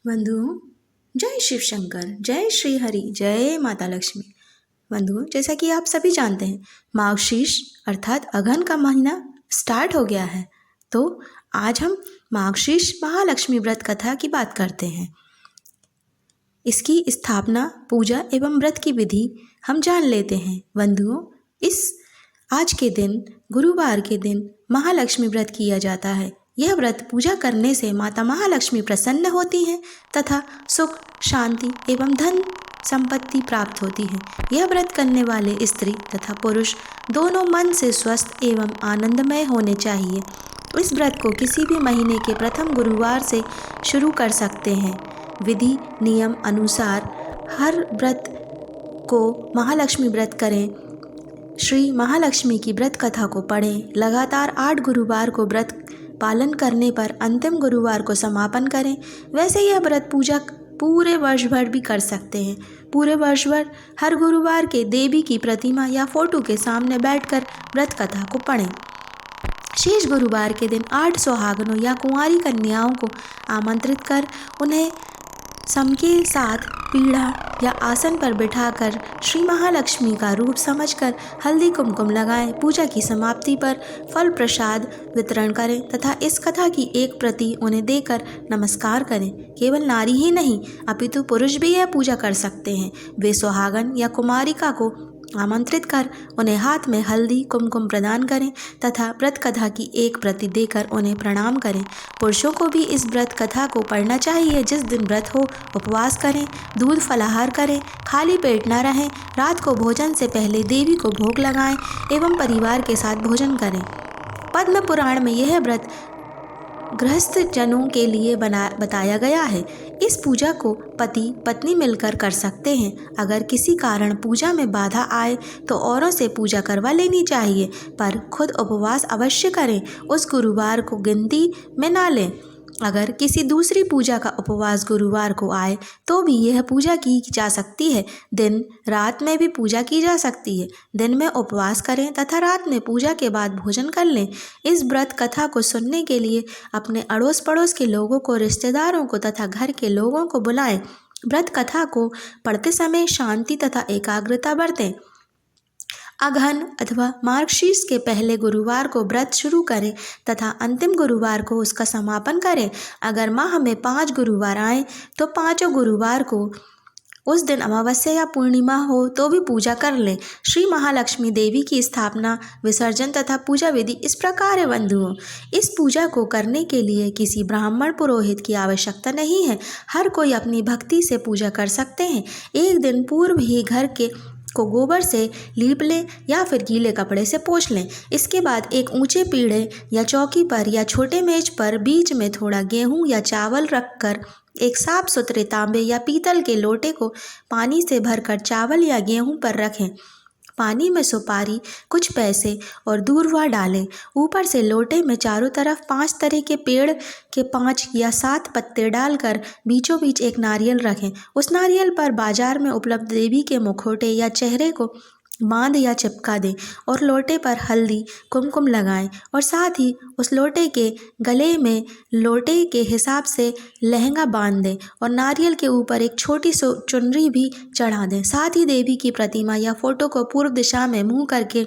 बंधुओं, जय शिव शंकर, जय श्री हरि, जय माता लक्ष्मी। बंधुओं, जैसा कि आप सभी जानते हैं, माघशीर्ष अर्थात अगहन का महीना स्टार्ट हो गया है। तो आज हम माघशीर्ष महालक्ष्मी व्रत कथा की बात करते हैं। इसकी स्थापना, पूजा एवं व्रत की विधि हम जान लेते हैं। बंधुओं, आज के दिन, गुरुवार के दिन महालक्ष्मी व्रत किया जाता है। यह व्रत पूजा करने से माता महालक्ष्मी प्रसन्न होती हैं तथा सुख, शांति एवं धन संपत्ति प्राप्त होती है। यह व्रत करने वाले स्त्री तथा पुरुष दोनों मन से स्वस्थ एवं आनंदमय होने चाहिए। इस व्रत को किसी भी महीने के प्रथम गुरुवार से शुरू कर सकते हैं। विधि नियम अनुसार हर व्रत को महालक्ष्मी व्रत करें। श्री महालक्ष्मी की व्रत कथा को पढ़ें। लगातार 8 गुरुवार को व्रत पालन करने पर अंतिम गुरुवार को समापन करें। वैसे यह व्रत पूजा पूरे वर्ष भर भी कर सकते हैं। पूरे वर्ष भर हर गुरुवार के देवी की प्रतिमा या फोटो के सामने बैठकर व्रत कथा को पढ़ें। शेष गुरुवार के दिन 8 सुहागनों या कुंवारी कन्याओं को आमंत्रित कर उन्हें सम के साथ पीढ़ा या आसन पर बिठाकर श्री महालक्ष्मी का रूप समझकर हल्दी कुमकुम लगाएं। पूजा की समाप्ति पर फल प्रसाद वितरण करें तथा इस कथा की एक प्रति उन्हें देकर नमस्कार करें। केवल नारी ही नहीं अपितु पुरुष भी यह पूजा कर सकते हैं। वे सुहागन या कुमारिका को आमंत्रित कर उन्हें हाथ में हल्दी कुमकुम प्रदान करें तथा व्रत कथा की एक प्रति देकर उन्हें प्रणाम करें। पुरुषों को भी इस व्रत कथा को पढ़ना चाहिए। जिस दिन व्रत हो उपवास करें, दूध फलाहार करें, खाली पेट न रहें। रात को भोजन से पहले देवी को भोग लगाएं एवं परिवार के साथ भोजन करें। पद्म पुराण में यह व्रत गृहस्थ जनों के लिए बताया गया है। इस पूजा को पति पत्नी मिलकर कर सकते हैं। अगर किसी कारण पूजा में बाधा आए तो औरों से पूजा करवा लेनी चाहिए, पर खुद उपवास अवश्य करें। उस गुरुवार को गिनती में ना लें। अगर किसी दूसरी पूजा का उपवास गुरुवार को आए तो भी यह पूजा की जा सकती है। दिन रात में भी पूजा की जा सकती है। दिन में उपवास करें तथा रात में पूजा के बाद भोजन कर लें। इस व्रत कथा को सुनने के लिए अपने अड़ोस पड़ोस के लोगों को, रिश्तेदारों को तथा घर के लोगों को बुलाएं। व्रत कथा को पढ़ते समय शांति तथा एकाग्रता बरतें। अगहन अथवा मार्गशीर्ष के पहले गुरुवार को व्रत शुरू करें तथा अंतिम गुरुवार को उसका समापन करें। अगर माह में 5 गुरुवार आए तो 5 गुरुवार को उस दिन अमावस्या या पूर्णिमा हो तो भी पूजा कर लें। श्री महालक्ष्मी देवी की स्थापना, विसर्जन तथा पूजा विधि इस प्रकार है। बंधुओं, इस पूजा को करने के लिए किसी ब्राह्मण पुरोहित की आवश्यकता नहीं है। हर कोई अपनी भक्ति से पूजा कर सकते हैं। एक दिन पूर्व ही घर को गोबर से लीप लें या फिर गीले कपड़े से पोंछ लें। इसके बाद एक ऊंचे पीढ़े या चौकी पर या छोटे मेज पर बीच में थोड़ा गेहूं या चावल रखकर एक साफ सुथरे तांबे या पीतल के लोटे को पानी से भरकर चावल या गेहूं पर रखें। पानी में सुपारी, कुछ पैसे और दूर्वा डालें। ऊपर से लोटे में चारों तरफ 5 तरह के पेड़ के 5 या 7 पत्ते डालकर बीचों बीच एक नारियल रखें। उस नारियल पर बाजार में उपलब्ध देवी के मुखौटे या चेहरे को बांध या चिपका दें और लोटे पर हल्दी कुमकुम लगाएं और साथ ही उस लोटे के गले में लोटे के हिसाब से लहंगा बांध दें और नारियल के ऊपर एक छोटी सी चुनरी भी चढ़ा दें। साथ ही देवी की प्रतिमा या फोटो को पूर्व दिशा में मुंह करके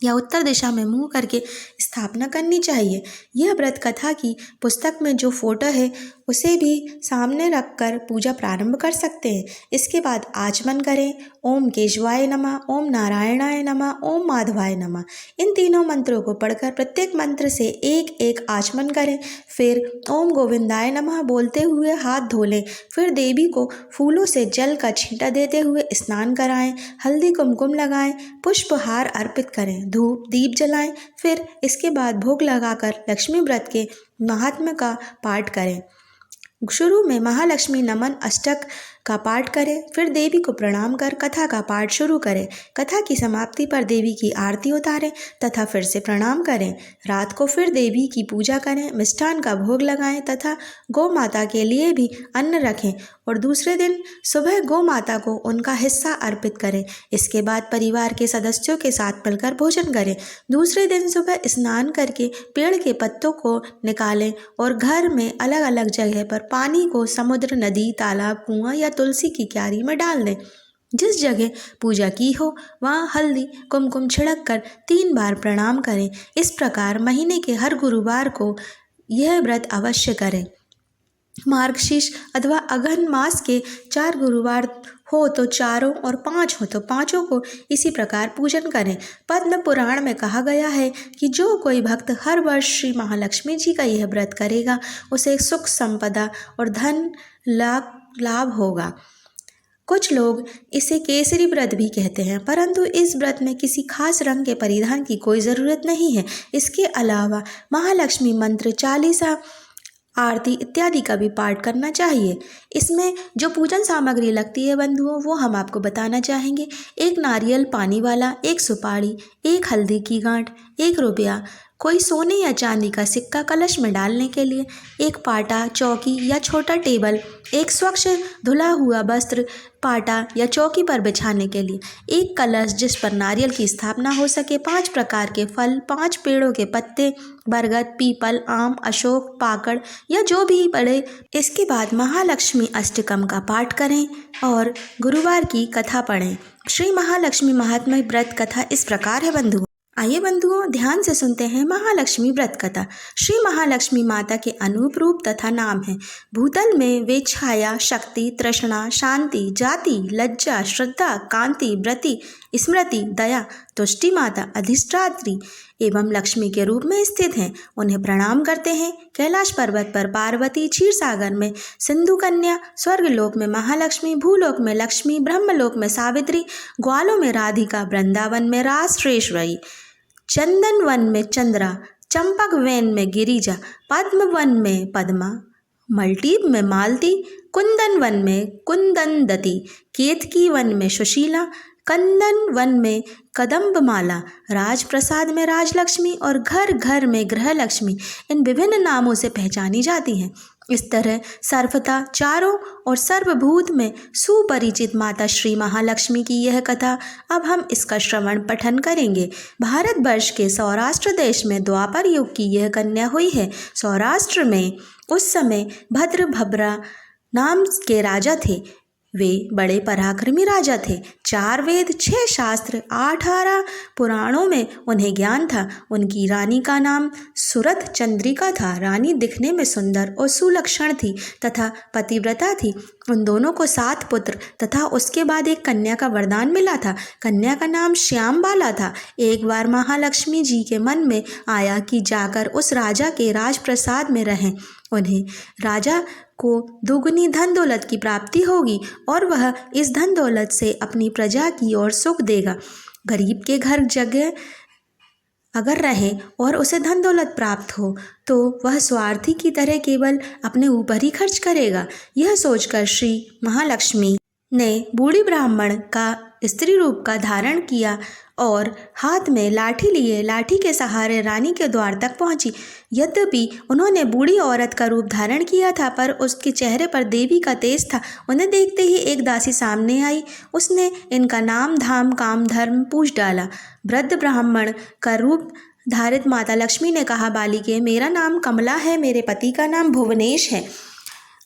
या उत्तर दिशा में मुंह करके स्थापना करनी चाहिए। यह व्रत कथा की पुस्तक में जो फोटो है उसे भी सामने रखकर पूजा प्रारंभ कर सकते हैं। इसके बाद आचमन करें। ओम केशवाय नमः, ओम नारायणाय नमः, ओम माधवाय नमः। इन तीनों मंत्रों को पढ़कर प्रत्येक मंत्र से एक एक आचमन करें। फिर ओम गोविंदाय नमः बोलते हुए हाथ धो लें। फिर देवी को फूलों से जल का छींटा देते हुए स्नान कराएं, हल्दी कुमकुम लगाएं, पुष्पहार अर्पित करें, धूप दीप जलाएं। फिर इसके बाद भोग लगाकर लक्ष्मी व्रत के महात्म्य का पाठ करें। शुरू में महालक्ष्मी नमन अष्टक का पाठ करें। फिर देवी को प्रणाम कर कथा का पाठ शुरू करें। कथा की समाप्ति पर देवी की आरती उतारें तथा फिर से प्रणाम करें। रात को फिर देवी की पूजा करें, मिष्ठान का भोग लगाएं तथा गौ माता के लिए भी अन्न रखें। और दूसरे दिन सुबह गौ माता को उनका हिस्सा अर्पित करें। इसके बाद परिवार के सदस्यों के साथ मिलकर भोजन करें। दूसरे दिन सुबह स्नान करके पेड़ के पत्तों को निकालें और घर में अलग अलग जगह पर पानी को समुद्र, नदी, तालाब, कुआं या तुलसी की क्यारी में डाल दें। जिस जगह पूजा की हो वहाँ हल्दी कुमकुम छिड़क कर 3 बार प्रणाम करें। इस प्रकार महीने के हर गुरुवार को यह व्रत अवश्य करें। मार्गशीर्ष अथवा अघन मास के 4 गुरुवार हो तो चारों और 5 हो तो पांचों को इसी प्रकार पूजन करें। पद्म पुराण में कहा गया है कि जो कोई भक्त हर वर्ष श्री महालक्ष्मी जी का यह व्रत करेगा उसे सुख, संपदा और धन लाभ होगा। कुछ लोग इसे केसरी व्रत भी कहते हैं, परंतु इस व्रत में किसी खास रंग के परिधान की कोई ज़रूरत नहीं है। इसके अलावा महालक्ष्मी मंत्र, चालीसा, आरती इत्यादि का भी पाठ करना चाहिए। इसमें जो पूजन सामग्री लगती है बंधुओं, वो हम आपको बताना चाहेंगे। 1 नारियल पानी वाला, 1 सुपारी, 1 हल्दी की गांठ, 1 रुपया, कोई सोने या चांदी का सिक्का कलश में डालने के लिए, 1 पाटा, चौकी या छोटा टेबल, 1 स्वच्छ धुला हुआ वस्त्र पाटा या चौकी पर बिछाने के लिए, 1 कलश जिस पर नारियल की स्थापना हो सके, 5 प्रकार के फल, 5 पेड़ों के पत्ते, बरगद, पीपल, आम, अशोक, पाकड़ या जो भी पड़े। इसके बाद महालक्ष्मी अष्टकम का पाठ करें और गुरुवार की कथा पढ़ें। श्री महालक्ष्मी महात्म्य व्रत कथा इस प्रकार है बंधुओं। आइए बंधुओं ध्यान से सुनते हैं महालक्ष्मी व्रत कथा। श्री महालक्ष्मी माता के अनूप रूप तथा नाम है। भूतल में वे छाया, शक्ति, तृष्णा, शांति, जाति, लज्जा, श्रद्धा, कांति, व्रति, स्मृति, दया, तुष्टि माता, अधिष्ठात्री एवं लक्ष्मी के रूप में स्थित हैं। उन्हें प्रणाम करते हैं। कैलाश पर्वत पर पार्वती, क्षीर सागर में सिंधु कन्या, स्वर्गलोक में महालक्ष्मी, भूलोक में लक्ष्मी, ब्रह्मलोक में सावित्री, ग्वालों में राधिका, वृंदावन में रासश्रेष्वरी, चंदन वन में चंद्रा, चंपक वन में गिरिजा, पद्म वन में पद्मा, मल्टीप में मालती, कुंदन वन में कुंदनदती, केतकी वन में सुशीला, कंदन वन में कदम्बमाला, राजप्रसाद में राजलक्ष्मी और घर घर में गृहलक्ष्मी इन विभिन्न नामों से पहचानी जाती हैं। इस तरह सर्वथा चारों और सर्वभूत में सुपरिचित माता श्री महालक्ष्मी की यह कथा अब हम इसका श्रवण पठन करेंगे। भारतवर्ष के सौराष्ट्र देश में द्वापर युग की यह कन्या हुई है। सौराष्ट्र में उस समय भद्रभद्रा नाम के राजा थे। वे बड़े पराक्रमी राजा थे। 4 वेद, 6 शास्त्र, 18 पुराणों में उन्हें ज्ञान था। उनकी रानी का नाम सुरथ चंद्रिका था। रानी दिखने में सुंदर और सुलक्षण थी तथा पतिव्रता थी। उन दोनों को 7 पुत्र तथा उसके बाद एक कन्या का वरदान मिला था। कन्या का नाम श्यामबाला था। एक बार महालक्ष्मी जी के मन में आया कि जाकर उस राजा के राजप्रसाद में रहें। उन्हें राजा को दुगनी धन दौलत की प्राप्ति होगी और वह इस धन दौलत से अपनी प्रजा की ओर सुख देगा। गरीब के घर जगह अगर रहे और उसे धन दौलत प्राप्त हो तो वह स्वार्थी की तरह केवल अपने ऊपर ही खर्च करेगा। यह सोचकर श्री महालक्ष्मी ने बूढ़ी ब्राह्मण का स्त्री रूप का धारण किया और हाथ में लाठी लिए लाठी के सहारे रानी के द्वार तक पहुंची। यद्यपि उन्होंने बूढ़ी औरत का रूप धारण किया था पर उसके चेहरे पर देवी का तेज था। उन्हें देखते ही एक दासी सामने आई। उसने इनका नाम धाम काम धर्म पूछ डाला। वृद्ध ब्राह्मण का रूप धारित माता लक्ष्मी ने कहा, बालिके, मेरा नाम कमला है, मेरे पति का नाम भुवनेश है,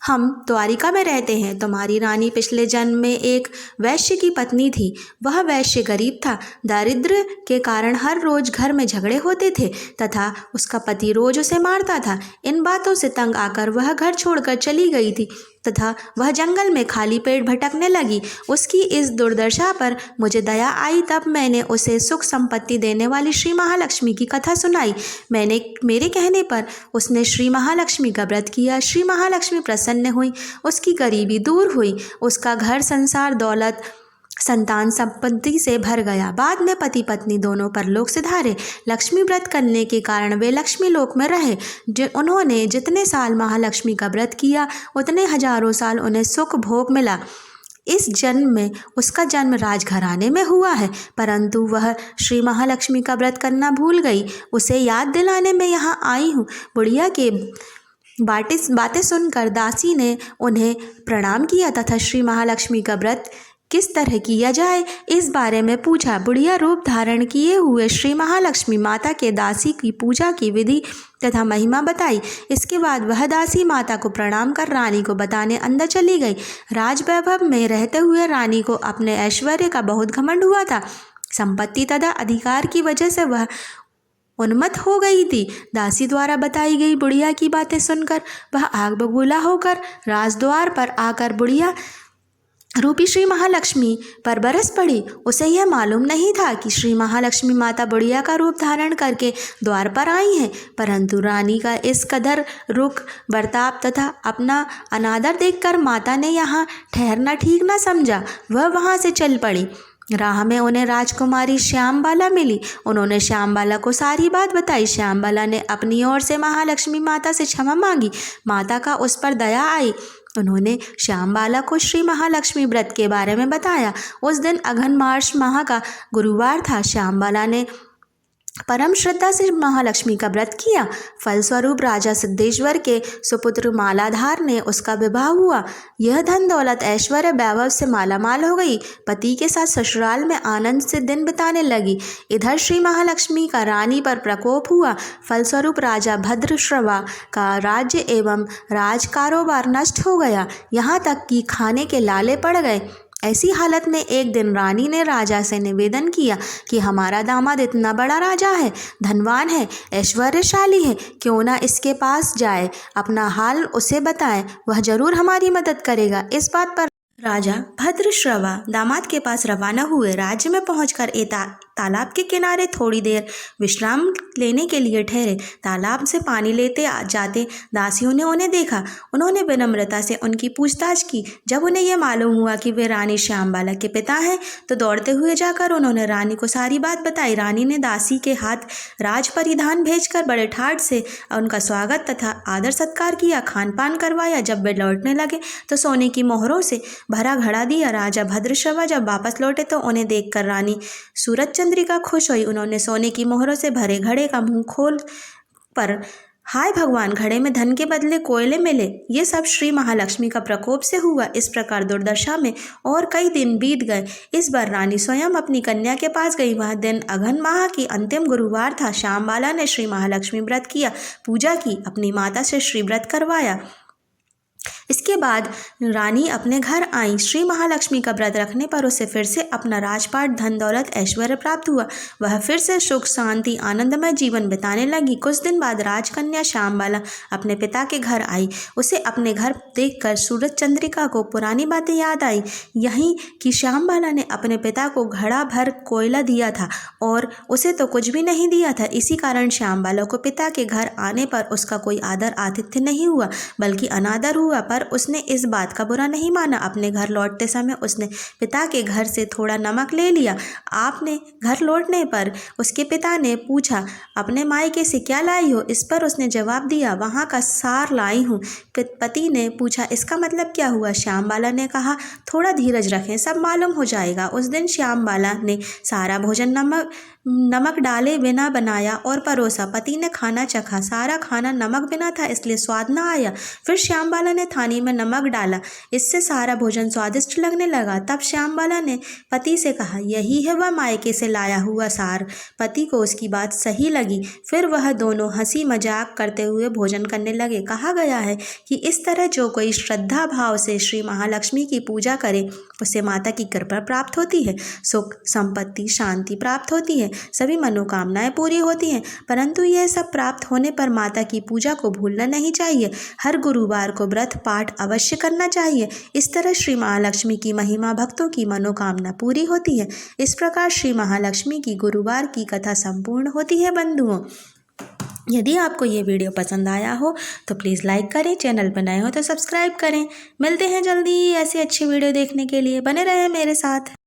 हम द्वारिका में रहते हैं। तुम्हारी रानी पिछले जन्म में एक वैश्य की पत्नी थी। वह वैश्य गरीब था। दारिद्र्य के कारण हर रोज घर में झगड़े होते थे तथा उसका पति रोज उसे मारता था। इन बातों से तंग आकर वह घर छोड़कर चली गई थी तथा वह जंगल में खाली पेट भटकने लगी। उसकी इस दुर्दशा पर मुझे दया आई, तब मैंने उसे सुख संपत्ति देने वाली श्री महालक्ष्मी की कथा सुनाई। मेरे कहने पर उसने श्री महालक्ष्मी का व्रत किया। श्री महालक्ष्मी प्रसन्न हुई, उसकी गरीबी दूर हुई, उसका घर संसार दौलत संतान संपत्ति से भर गया। बाद में पति पत्नी दोनों परलोक सिधारे। लक्ष्मी व्रत करने के कारण वे लक्ष्मी लोक में रहे। उन्होंने जितने साल महालक्ष्मी का व्रत किया उतने हजारों साल उन्हें सुख भोग मिला। इस जन्म में उसका जन्म राजघराने में हुआ है, परंतु वह श्री महालक्ष्मी का व्रत करना भूल गई। उसे याद दिलाने में यहाँ आई हूँ। बुढ़िया के बातें सुनकर दासी ने उन्हें प्रणाम किया तथा श्री महालक्ष्मी का व्रत किस तरह किया जाए इस बारे में पूछा। बुढ़िया रूप धारण किए हुए श्री महालक्ष्मी माता के दासी की पूजा की विधि तथा महिमा बताई। इसके बाद वह दासी माता को प्रणाम कर रानी को बताने अंदर चली गई। राजवैभव में रहते हुए रानी को अपने ऐश्वर्य का बहुत घमंड हुआ था। संपत्ति तथा अधिकार की वजह से वह उन्मत्त हो गई थी। दासी द्वारा बताई गई बुढ़िया की बातें सुनकर वह आग बबूला होकर राजद्वार पर आकर बुढ़िया रूपी श्री महालक्ष्मी पर बरस पड़ी। उसे यह मालूम नहीं था कि श्री महालक्ष्मी माता बुढ़िया का रूप धारण करके द्वार पर आई हैं, परंतु रानी का इस कदर रुख बर्ताव तथा अपना अनादर देखकर माता ने यहाँ ठहरना ठीक न समझा। वह वहाँ से चल पड़ी। राह में उन्हें राजकुमारी श्यामबाला मिली। उन्होंने श्यामबाला को सारी बात बताई। श्यामबाला ने अपनी ओर से महालक्ष्मी माता से क्षमा मांगी। माता का उस पर दया आई। उन्होंने श्यामबाला को श्री महालक्ष्मी व्रत के बारे में बताया। उस दिन अघन मास माह का गुरुवार था। श्यामबाला ने परम श्रद्धा से महालक्ष्मी का व्रत किया। फलस्वरूप राजा सिद्धेश्वर के सुपुत्र मालाधार ने उसका विवाह हुआ। यह धन दौलत ऐश्वर्य वैभव से मालामाल हो गई। पति के साथ ससुराल में आनंद से दिन बिताने लगी। इधर श्री महालक्ष्मी का रानी पर प्रकोप हुआ। फलस्वरूप राजा भद्रश्रवा का राज्य एवं राज कारोबार नष्ट हो गया, यहाँ तक कि खाने के लाले पड़ गए। ऐसी हालत में एक दिन रानी ने राजा से निवेदन किया कि हमारा दामाद इतना बड़ा राजा है, धनवान है, ऐश्वर्यशाली है, क्यों ना इसके पास जाए, अपना हाल उसे बताएं, वह जरूर हमारी मदद करेगा। इस बात पर राजा भद्रश्रवा दामाद के पास रवाना हुए। राज्य में पहुंचकर तालाब के किनारे थोड़ी देर विश्राम लेने के लिए ठहरे। तालाब से पानी लेते जाते दासियों ने उन्हें देखा। उन्होंने विनम्रता से उनकी पूछताछ की। जब उन्हें यह मालूम हुआ कि वे रानी श्यामबाला के पिता हैं तो दौड़ते हुए जाकर उन्होंने रानी को सारी बात बताई। रानी ने दासी के हाथ राज परिधान भेजकर बड़े ठाट से उनका स्वागत तथा आदर सत्कार किया, खान पान करवाया। जब वे लौटने लगे तो सोने की मोहरों से भरा घड़ा दिया। राजा भद्रश्रवा जब वापस लौटे तो उन्हें देखकर रानी सूरज चंद्रिका खुश हुई। उन्होंने सोने की मोहरों से भरे घड़े का मुंह खोल पर हाय भगवान, घड़े में धन के बदले कोयले मिले। ये सब श्री महालक्ष्मी का प्रकोप से हुआ। इस प्रकार दुर्दशा में और कई दिन बीत गए। इस बार रानी स्वयं अपनी कन्या के पास गई। वह दिन अघन माह की अंतिम गुरुवार था। श्यामबाला ने श्री महालक्ष्मी व्रत किया, पूजा की, अपनी माता से श्री व्रत करवाया। इसके बाद रानी अपने घर आई। श्री महालक्ष्मी का व्रत रखने पर उसे फिर से अपना राजपाट, धन दौलत, ऐश्वर्य प्राप्त हुआ। वह फिर से सुख शांति आनंदमय जीवन बिताने लगी। कुछ दिन बाद राजकन्या श्यामबाला अपने पिता के घर आई। उसे अपने घर देखकर सूरज चंद्रिका को पुरानी बातें याद आई। यही कि श्यामबाला ने अपने पिता को घड़ा भर कोयला दिया था और उसे तो कुछ भी नहीं दिया था। इसी कारण श्यामबाला को पिता के घर आने पर उसका कोई आदर आतिथ्य नहीं हुआ, बल्कि अनादर हुआ। पर उसने इस बात का बुरा नहीं माना। अपने घर लौटते समय उसने पिता के घर से थोड़ा नमक ले लिया। आपने घर लौटने पर उसके पिता ने पूछा, अपने मायके से क्या लाई हो? इस पर उसने जवाब दिया, वहाँ का सार लाई हूँ। पति ने पूछा, इसका मतलब क्या हुआ? श्यामबाला ने कहा, थोड़ा धीरज रखें, सब मालूम हो जाएगा। उस दिन श्यामबाला ने सारा भोजन नमक डाले बिना बनाया और परोसा। पति ने खाना चखा। सारा खाना नमक बिना था, इसलिए स्वाद न आया। फिर श्यामबाला ने थाली में नमक डाला, इससे सारा भोजन स्वादिष्ट लगने लगा। तब श्यामबाला ने पति से कहा, यही है वह मायके से लाया हुआ सार। पति को उसकी बात सही लगी। फिर वह दोनों हंसी मजाक करते हुए भोजन करने लगे। कहा गया है कि इस तरह जो कोई श्रद्धा भाव से श्री महालक्ष्मी की पूजा करे उसे माता की कृपा प्राप्त होती है, सुख संपत्ति शांति प्राप्त होती है, सभी मनोकामनाएं पूरी होती हैं। परंतु यह सब प्राप्त होने पर माता की पूजा को भूलना नहीं चाहिए। हर गुरुवार को व्रत पाठ अवश्य करना चाहिए। इस तरह श्री महालक्ष्मी की महिमा भक्तों की मनोकामना पूरी होती है। इस प्रकार श्री महालक्ष्मी की गुरुवार की कथा संपूर्ण होती है। बंधुओं, यदि आपको ये वीडियो पसंद आया हो तो प्लीज़ लाइक करें, चैनल पर नए हो तो सब्सक्राइब करें। मिलते हैं जल्दी ऐसी अच्छी वीडियो देखने के लिए। बने रहें मेरे साथ।